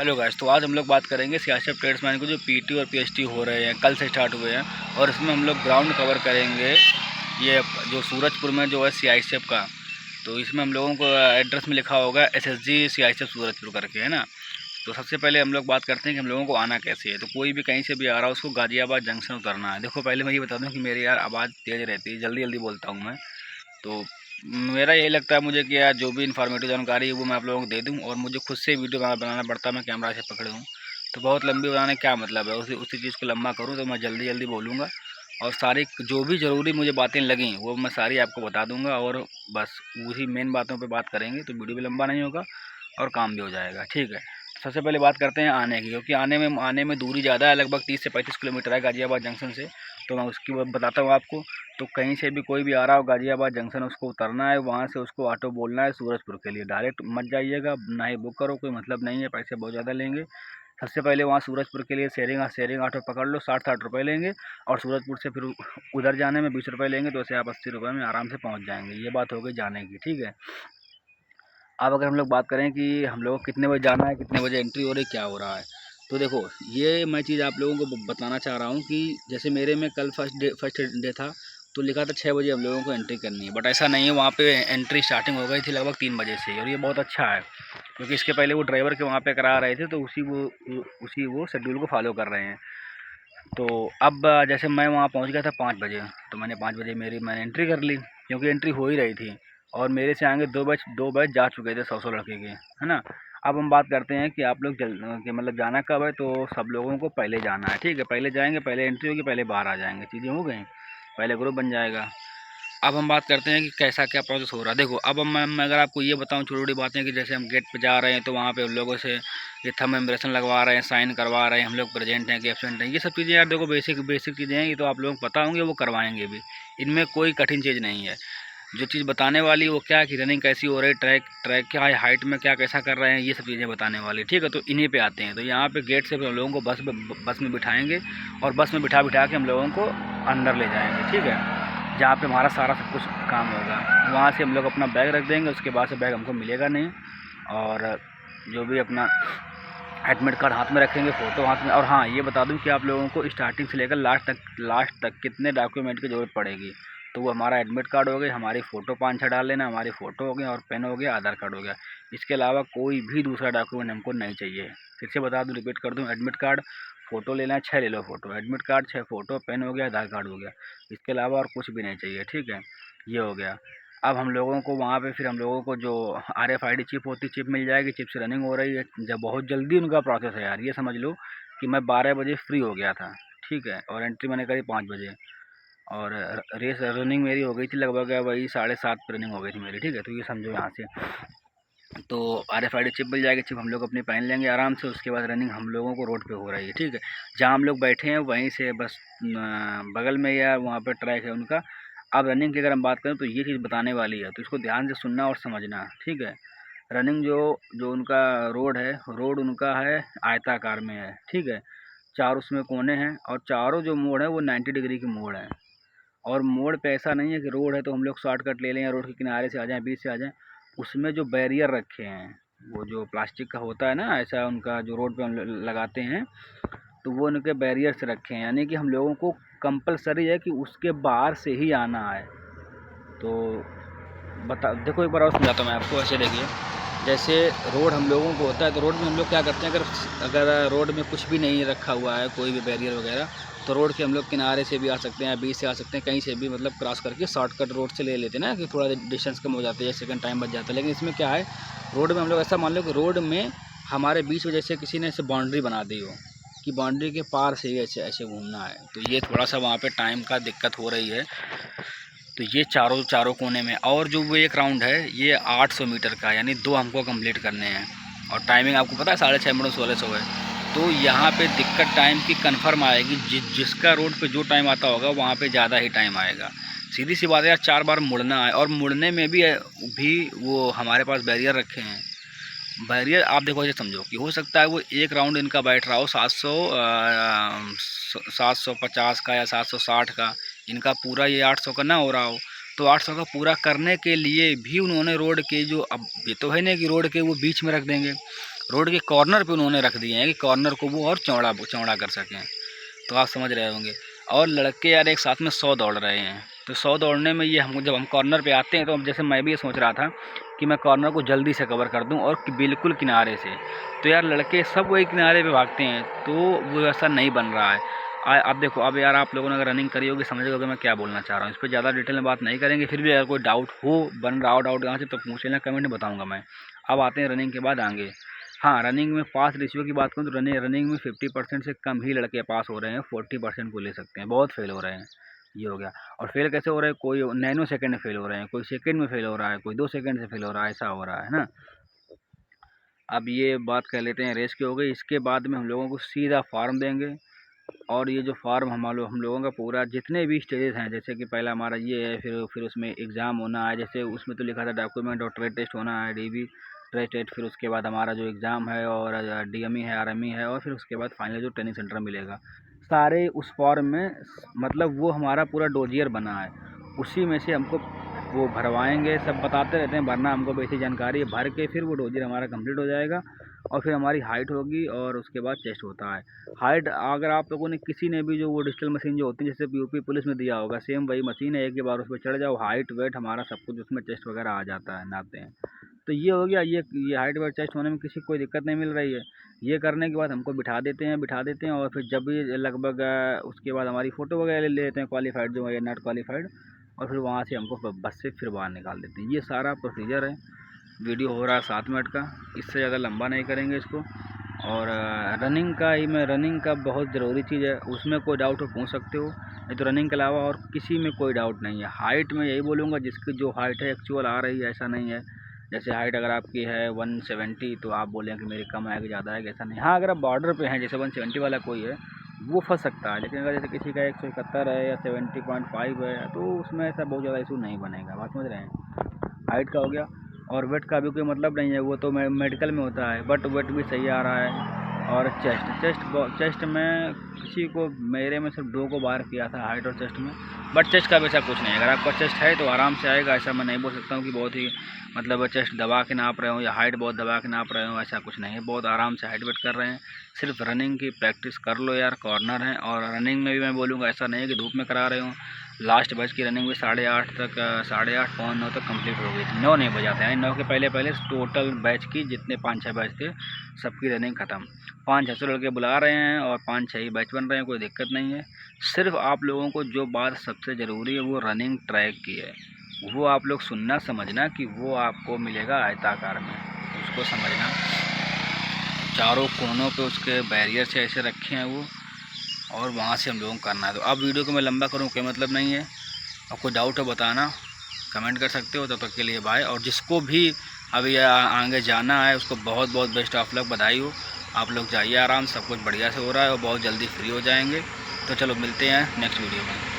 Hello guys, तो आज हम लोग बात करेंगे सीआईएसएफ ट्रेड्समैन को जो पीटी और पीएचटी हो रहे हैं, कल से स्टार्ट हुए हैं। और इसमें हम लोग ग्राउंड कवर करेंगे। ये जो सूरजपुर में जो है सीआईएसएफ का, तो इसमें हम लोगों को एड्रेस में लिखा होगा एसएसजी सीआईएसएफ सूरजपुर करके, है ना। तो सबसे पहले हम लोग बात करते हैं कि हम लोगों को आना कैसे है। तो कोई भी कहीं से भी आ रहा है उसको गाजियाबाद जंक्शन उतरना है। देखो, पहले मैं ये बता दूँ कि मेरी यार आवाज़ तेज़ रहती है, जल्दी जल्दी बोलता हूँ मैं। तो मेरा यही लगता है मुझे कि यार जो भी इन्फॉर्मेटिव जानकारी है वो मैं आप लोगों को दे दूं, और मुझे खुद से वीडियो बनाना पड़ता है, मैं कैमरा से पकड़े हूँ। तो बहुत लंबी बनाने क्या मतलब है, उसी चीज़ को लंबा करूँ तो मैं जल्दी जल्दी बोलूँगा। और सारी जो भी ज़रूरी मुझे बातें लगें वो मैं सारी आपको बता दूँगा, और बस उसी मेन बातों पर बात करेंगे तो वीडियो भी लंबा नहीं होगा और काम भी हो जाएगा, ठीक है। तो सबसे पहले बात करते हैं आने की, क्योंकि आने में दूरी ज़्यादा है, लगभग 30 से 35 किलोमीटर है गाज़ियाबाद जंक्शन से। तो मैं उसकी बताता हूँ आपको। तो कहीं से भी कोई भी आ रहा हो गाज़ियाबाद जंक्शन, उसको उतरना है, वहाँ से उसको ऑटो बोलना है सूरजपुर के लिए। डायरेक्ट मत जाइएगा, ना ही बुक करो, कोई मतलब नहीं है, पैसे बहुत ज़्यादा लेंगे। सबसे पहले वहाँ सूरजपुर के लिए शेयरिंग ऑटो पकड़ लो, 60-60 रुपये लेंगे। और सूरजपुर से फिर उधर जाने में 20 रुपये लेंगे, तो ऐसे आप 80 रुपये में आराम से पहुँच जाएंगे। ये बात हो गई जाने की, ठीक है। अब अगर हम लोग बात करें कि हम लोग को कितने बजे जाना है, कितने बजे एंट्री हो रही, क्या हो रहा है, तो देखो, ये मैं चीज़ आप लोगों को बताना चाह रहा हूँ कि जैसे मेरे में कल फर्स्ट डे था, तो लिखा था 6 बजे हम लोगों को एंट्री करनी है। बट ऐसा नहीं है, वहाँ पे एंट्री स्टार्टिंग हो गई थी लगभग 3 बजे से। और ये बहुत अच्छा है, क्योंकि इसके पहले वो ड्राइवर के वहाँ पे करा रहे थे, तो उसी वो शेड्यूल को फॉलो कर रहे हैं। तो अब जैसे मैं वहाँ पहुँच गया था 5 बजे, तो मैंने 5 बजे मैंने एंट्री कर ली, क्योंकि एंट्री हो ही रही थी। और मेरे से आगे 2 बैच जा चुके थे, 100 लड़के के, है ना। अब हम बात करते हैं कि आप लोग कि मतलब जाना कब है। तो सब लोगों को पहले जाना है, ठीक है। पहले जाएंगे, पहले एंट्री होगी, पहले बाहर आ जाएंगे, चीज़ें हो गई, पहले ग्रुप बन जाएगा। अब हम बात करते हैं कि कैसा क्या प्रोसेस हो रहा है। देखो, अब मैं अगर आपको ये बताऊं छोटी छोटी बातें, कि जैसे हम गेट पे जा रहे हैं तो वहाँ पे उन लोगों से ये थंब इम्प्रेशन लगवा रहे हैं, साइन करवा रहे हैं, हम लोग प्रेजेंट हैं कि एब्सेंट हैं। ये सब चीज़ें यार देखो बेसिक बेसिक चीज़ें हैं, ये तो आप लोगों को पता होंगे, वो करवाएंगे भी। इनमें कोई कठिन चीज़ नहीं है। जो चीज़ बताने वाली वो क्या है कि रनिंग कैसी हो रही है, ट्रैक क्या है, हाइट में क्या कैसा कर रहे हैं, ये सब चीज़ें बताने वाली, ठीक है। तो इन्हीं पे आते हैं। तो यहाँ पे गेट से फिर हम लोगों को बस में बिठाएंगे, और बस में बिठा के हम लोगों को अंदर ले जाएंगे, ठीक है, जहाँ पे हमारा सारा सब कुछ काम होगा। वहाँ से हम लोग अपना बैग रख देंगे, उसके बाद से बैग हमको मिलेगा नहीं। और जो भी अपना एडमिट कार्ड हाथ में रखेंगे, फ़ोटो हाथ में। और हाँ, ये बता दूं कि आप लोगों को स्टार्टिंग से लेकर लास्ट तक कितने डॉक्यूमेंट की ज़रूरत पड़ेगी। तो वो हमारा एडमिट कार्ड हो गया, हमारी फ़ोटो 5-6 डाल लेना, हमारी फ़ोटो हो गई, और पेन हो गया, आधार कार्ड हो गया। इसके अलावा कोई भी दूसरा डॉक्यूमेंट हमको नहीं चाहिए। फिर से बता दूं, रिपीट कर दूं, एडमिट कार्ड, फ़ोटो लेना है, 6 ले लो photo, admit card 6 photo, pen हो गया, आधार कार्ड हो गया। इसके अलावा और कुछ भी नहीं चाहिए, ठीक है। ये हो गया। अब हम लोगों को वहाँ पे फिर हम लोगों को जो RFID चिप होती है, चिप मिल जाएगी। चिप से रनिंग हो रही है, जब बहुत जल्दी उनका प्रोसेस है यार। ये समझ लो कि मैं 12 बजे फ्री हो गया था, ठीक है, और एंट्री मैंने करी 5 बजे। और रेस रनिंग मेरी हो गई थी लगभग वही 7:30 रनिंग हो गई थी मेरी, ठीक है। तो ये समझो यहाँ से। तो RFID चिप मिल जाएगी, चिप हम लोग अपनी पहन लेंगे आराम से। उसके बाद रनिंग हम लोगों को रोड पे हो रही है, ठीक है। जहाँ हम लोग बैठे हैं वहीं से बस बगल में या वहाँ पे ट्रैक है उनका। अब रनिंग की अगर हम बात करें तो ये चीज़ बताने वाली है, तो इसको ध्यान से सुनना और समझना, ठीक है। रनिंग जो जो उनका रोड है, रोड उनका है आयताकार में है, ठीक है। 4 उसमें कोने हैं, और चारों जो मोड़ है वो 90 डिग्री के मोड़ हैं। और मोड़ पे ऐसा नहीं है कि रोड है तो हम लोग शॉर्टकट ले लें या रोड के किनारे से आ जाएं, बीच से आ जाएं। उसमें जो बैरियर रखे हैं, वो जो प्लास्टिक का होता है ना, ऐसा उनका जो रोड पे हम लगाते हैं, तो वो उनके बैरियर से रखे हैं। यानी कि हम लोगों को कंपलसरी है कि उसके बाहर से ही आना है। तो बता देखो, एक बार और समझाता हूँ मैं आपको। ऐसे देखिए, जैसे रोड हम लोगों को होता है, तो रोड में हम लोग क्या करते हैं, अगर अगर रोड में कुछ भी नहीं रखा हुआ है, कोई भी बैरियर वगैरह, तो रोड के हम लोग किनारे से भी आ सकते हैं, बीच से आ सकते हैं, कहीं से भी मतलब क्रॉस करके शॉर्टकट रोड से ले लेते हैं ना, कि थोड़ा डिस्टेंस कम हो जाता है, सेकंड टाइम बच जाता है। लेकिन इसमें क्या है, रोड में हम लोग ऐसा मान लो कि रोड में हमारे बीच में जैसे किसी ने ऐसे बाउंड्री बना दी हो, कि बाउंड्री के पार से ही ऐसे ऐसे घूमना है। तो ये थोड़ा सा वहाँ पे टाइम का दिक्कत हो रही है। तो ये चारों चारों कोने में, और जो वो एक राउंड है ये 800 मीटर का, यानी 2 हमको कंप्लीट करने हैं। और टाइमिंग आपको पता है 6:30 मिनट 1600 है। तो यहाँ पे दिक्कत टाइम की कंफर्म आएगी। जिसका रोड पे जो टाइम आता होगा वहाँ पे ज़्यादा ही टाइम आएगा। सीधी सी बात है यार, 4 बार मुड़ना है, और मुड़ने में भी वो हमारे पास बैरियर रखे हैं। बैरियर आप देखो, ये समझो कि हो सकता है वो एक राउंड इनका बैठ रहा हो 750 का या 760 का, इनका पूरा ये 800 का ना हो रहा हो। तो 800 का पूरा करने के लिए भी उन्होंने रोड के जो, अब ये तो है नहीं कि रोड के वो बीच में रख देंगे, रोड के कॉर्नर पे उन्होंने रख दिए हैं कि कॉर्नर को वो और चौड़ा कर सकें। तो आप समझ रहे होंगे। और लड़के यार एक साथ में 100 दौड़ रहे हैं, तो 100 दौड़ने में ये हम जब हम कॉर्नर पे आते हैं तो अब जैसे मैं भी ये सोच रहा था कि मैं कॉर्नर को जल्दी से कवर कर दूं और बिल्कुल किनारे से, तो यार लड़के सब वही किनारे पे भागते हैं, तो वो ऐसा नहीं बन रहा है। अब देखो, अब यार आप लोगों ने अगर रनिंग करी होगी समझ गए मैं क्या बोलना चाह रहा हूँ। इस पर ज़्यादा डिटेल में बात नहीं करेंगे, फिर भी अगर कोई डाउट हो बन रहा हो डाउट यहाँ से तो पूछ लेना, कमेंट में बताऊँगा मैं। अब आते हैं रनिंग के बाद आगे। हाँ, रनिंग में पास रेशियो की बात करूँ तो रनिंग में 50% से कम ही लड़के पास हो रहे हैं, 40% को ले सकते हैं, बहुत फेल हो रहे हैं। ये हो गया। और फेल कैसे हो रहे हैं, कोई नैनो सेकंड में फेल हो रहे हैं, कोई सेकंड में फेल हो रहा है, कोई 2 सेकंड से फेल हो रहा है, ऐसा हो रहा है ना। अब ये बात कर लेते हैं रेस की हो गई। इसके बाद में हम लोगों को सीधा फॉर्म देंगे, और ये जो फॉर्म हम लोगों का पूरा जितने भी स्टेजेस हैं, जैसे कि पहला हमारा ये है, फिर उसमें एग्ज़ाम होना है, जैसे उसमें तो लिखा था डॉक्यूमेंट और ट्रेड टेस्ट होना है, डीबी ट्रेड टेस्ट, फिर उसके बाद हमारा जो एग्ज़ाम है और डीएमई है, आरएमई है, और फिर उसके बाद फाइनल जो ट्रेनिंग सेंटर मिलेगा, सारे उस फॉर्म में, मतलब वो हमारा पूरा डोजियर बना है, उसी में से हमको वो भरवाएंगे। सब बताते रहते हैं भरना, हमको बेसिक जानकारी भर के फिर वो डोजियर हमारा कंप्लीट हो जाएगा, और फिर हमारी हाइट होगी और उसके बाद चेस्ट होता है। हाइट अगर आप लोगों ने किसी ने भी जो वो डिजिटल मशीन जो होती है जैसे यूपी पुलिस में दिया होगा, सेम वही मशीन है, एक ही बार उस पर चढ़ जाओ, हाइट वेट हमारा सब कुछ उसमें चेस्ट वगैरह आ जाता है, नापते हैं। तो ये हो गया, ये हाइट वेट चेस्ट होने में किसी कोई दिक्कत नहीं मिल रही है। ये करने के बाद हमको बिठा देते हैं, और फिर जब भी लगभग उसके बाद हमारी फ़ोटो वगैरह ले लेते हैं, क्वालिफाइड जो है, नॉट क्वालिफाइड, और फिर वहाँ से हमको बस से फिर बाहर निकाल देते हैं। ये सारा प्रोसीजर है। वीडियो हो रहा है 7 मिनट का, इससे ज़्यादा लंबा नहीं करेंगे इसको। और रनिंग का बहुत ज़रूरी चीज़ है, उसमें कोई डाउट हो पूछ सकते हो, नहीं तो रनिंग के अलावा और किसी में कोई डाउट नहीं है। हाइट में यही बोलूँगा, जिसकी जो हाइट है एक्चुअल आ रही है, ऐसा नहीं है। जैसे हाइट अगर आपकी है 170 तो आप बोलें कि मेरी कम आएगी ज़्यादा आएगी, ऐसा नहीं। हाँ, अगर आप बॉर्डर पे हैं, जैसे 170 वाला कोई है वो फंस सकता है, लेकिन अगर जैसे किसी का 171 है या 70.5 है तो उसमें ऐसा बहुत ज़्यादा इशू नहीं बनेगा। बात समझ रहे हैं। हाइट का हो गया, और वेट का भी कोई मतलब नहीं है, वो तो मेडिकल में होता है, बट वेट भी सही आ रहा है। और चेस्ट में किसी को, मेरे में सिर्फ 2 को बाहर किया था हाइट और चेस्ट में, बट चेस्ट का वैसा कुछ नहीं है। अगर आपका चेस्ट है तो आराम से आएगा, ऐसा मैं नहीं बोल सकता हूँ कि बहुत ही मतलब चेस्ट दबा के नाप रहे हो या हाइट बहुत दबा के नाप रहे हो, ऐसा कुछ नहीं है। बहुत आराम से हाइट वेट कर रहे हैं, सिर्फ रनिंग की प्रैक्टिस कर लो यार, कॉर्नर है। और रनिंग में भी मैं बोलूँगा ऐसा नहीं है कि धूप में करा रहे हो। लास्ट बैच की रनिंग भी 8:30 तक, 8:30 पौने 9 तक कंप्लीट हो गई थी। 9 नहीं बजाते हैं, 9 के पहले टोटल बैच की जितने 5-6 बैच थे सबकी रनिंग ख़त्म। 500 लड़के बुला रहे हैं और 5-6 ही बैच बन रहे हैं, कोई दिक्कत नहीं है। सिर्फ आप लोगों को जो बात सबसे ज़रूरी है वो रनिंग ट्रैक की है, वो आप लोग सुनना समझना कि वो आपको मिलेगा आयताकार में, उसको समझना। चारों कोनों पे उसके बैरियर से ऐसे रखे हैं वो, और वहाँ से हम लोगों को करना है। तो अब वीडियो को मैं लंबा करूँ कोई मतलब नहीं है। आपको डाउट हो बताना, कमेंट कर सकते हो। तब तक के लिए बाय। और जिसको भी अभी आगे जाना है उसको बहुत बहुत बेस्ट ऑफ लक, बधाई हो। आप लोग जाइए आराम, सब कुछ बढ़िया से हो रहा है और बहुत जल्दी फ्री हो जाएंगे। तो चलो मिलते हैं नेक्स्ट वीडियो में।